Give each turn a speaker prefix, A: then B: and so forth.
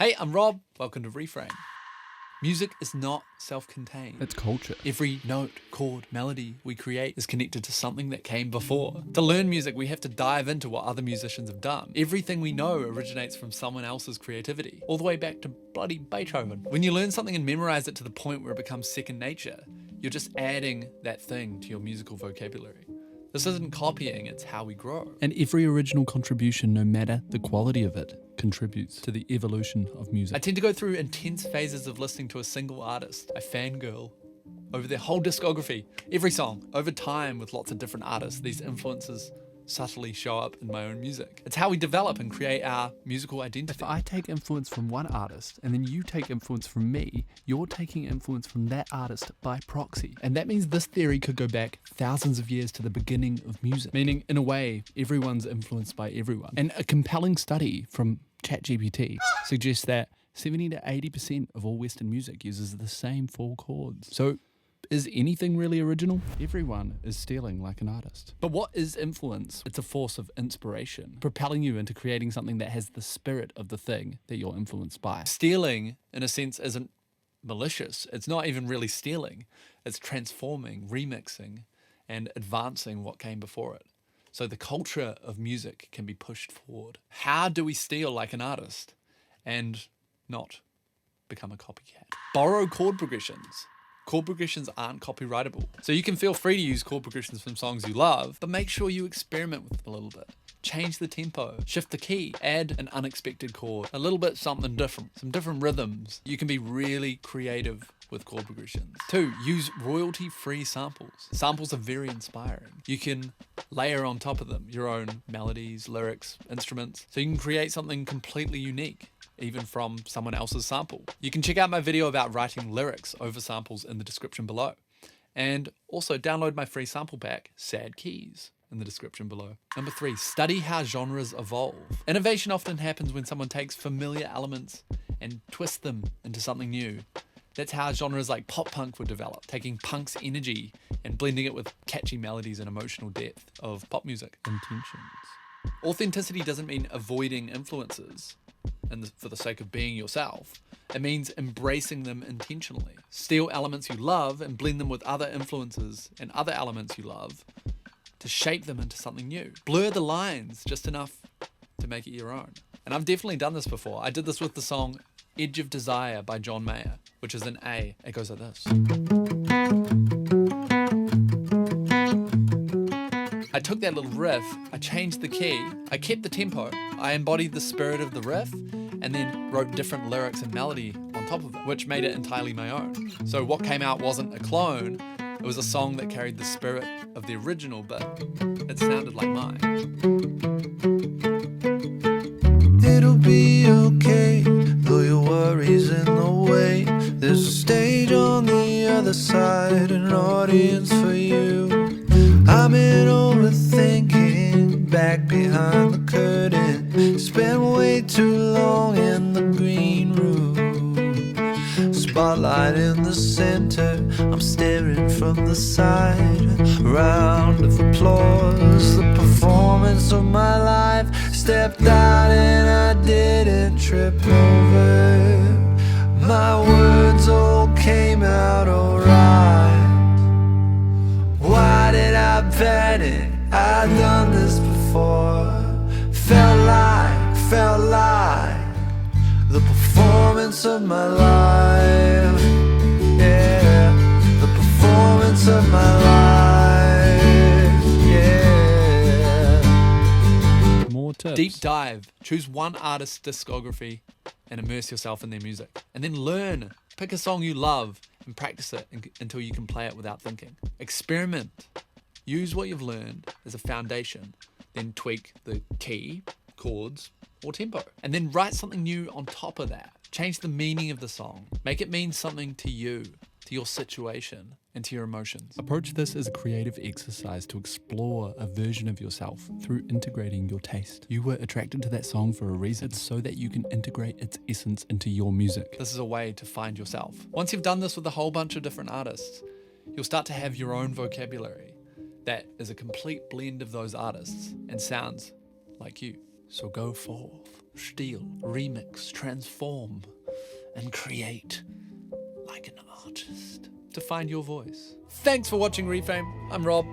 A: Hey, I'm Rob. Welcome to Reframe. Music is not self-contained.
B: It's culture.
A: Every note, chord, melody we create is connected to something that came before. To learn music, we have to dive into what other musicians have done. Everything we know originates from someone else's creativity, all the way back to bloody Beethoven. When you learn something and memorize it to the point where it becomes second nature, you're just adding that thing to your musical vocabulary. This isn't copying, it's how we grow.
B: And every original contribution, no matter the quality of it, contributes to the evolution of music.
A: I tend to go through intense phases of listening to a single artist. I fangirl over their whole discography, every song. Over time, with lots of different artists, these influences subtly show up in my own music. It's how we develop and create our musical identity.
B: If I take influence from one artist and then you take influence from me, you're taking influence from that artist by proxy. And that means this theory could go back thousands of years to the beginning of music. Meaning, in a way, everyone's influenced by everyone. And a compelling study from ChatGPT suggests that 70 to 80% of all Western music uses the same 4 chords. So, is anything really original? Everyone is stealing like an artist. But what is influence? It's a force of inspiration, propelling you into creating something that has the spirit of the thing that you're influenced by.
A: Stealing, in a sense, isn't malicious. It's not even really stealing. It's transforming, remixing, and advancing what came before it. So the culture of music can be pushed forward. How do we steal like an artist and not become a copycat? Borrow chord progressions. Chord progressions aren't copyrightable. So you can feel free to use chord progressions from songs you love, but make sure you experiment with them a little bit. Change the tempo, shift the key, add an unexpected chord, a little bit something different, some different rhythms. You can be really creative with chord progressions. 2, use royalty-free samples. Samples are very inspiring. You can layer on top of them your own melodies, lyrics, instruments, so you can create something completely unique, even from someone else's sample. You can check out my video about writing lyrics over samples in the description below. And also download my free sample pack, Sad Keys, in the description below. Number 3, study how genres evolve. Innovation often happens when someone takes familiar elements and twists them into something new. That's how genres like pop punk would develop, taking punk's energy and blending it with catchy melodies and emotional depth of pop music.
B: Intentions.
A: Authenticity doesn't mean avoiding influences for the sake of being yourself. It means embracing them intentionally. Steal elements you love and blend them with other influences and other elements you love to shape them into something new. Blur the lines just enough to make it your own. And I've definitely done this before. I did this with the song Edge of Desire by John Mayer, which is an A. It goes like this. I took that little riff, I changed the key, I kept the tempo, I embodied the spirit of the riff, and then wrote different lyrics and melody on top of it, which made it entirely my own. So what came out wasn't a clone, it was a song that carried the spirit of the original, but it sounded like mine.
C: It'll be okay, though your worries in the way. There's a stage on the other side, an audience for you. I'm in overthinking, back behind the curtain. Spent way too long in the green room. Spotlight in the center, I'm staring from the side. Round of applause, the performance of my life. Stepped out and I didn't trip over. My words all came out alright. Why did I bet it? I'd done this before. Felt like the performance of my life. Yeah, the performance of my life. Yeah.
B: More tips.
A: Deep dive. Choose one artist's discography and immerse yourself in their music. And then learn. Pick a song you love and practice it until you can play it without thinking. Experiment. Use what you've learned as a foundation. Then tweak the key, chords, or tempo. And then write something new on top of that. Change the meaning of the song. Make it mean something to you, to your situation, and to your emotions.
B: Approach this as a creative exercise to explore a version of yourself through integrating your taste. You were attracted to that song for a reason. It's so that you can integrate its essence into your music.
A: This is a way to find yourself. Once you've done this with a whole bunch of different artists, you'll start to have your own vocabulary that is a complete blend of those artists and sounds like you. So go forth. steal, remix, transform, and create like an artist to find your voice. Thanks for watching Reframe. I'm Rob.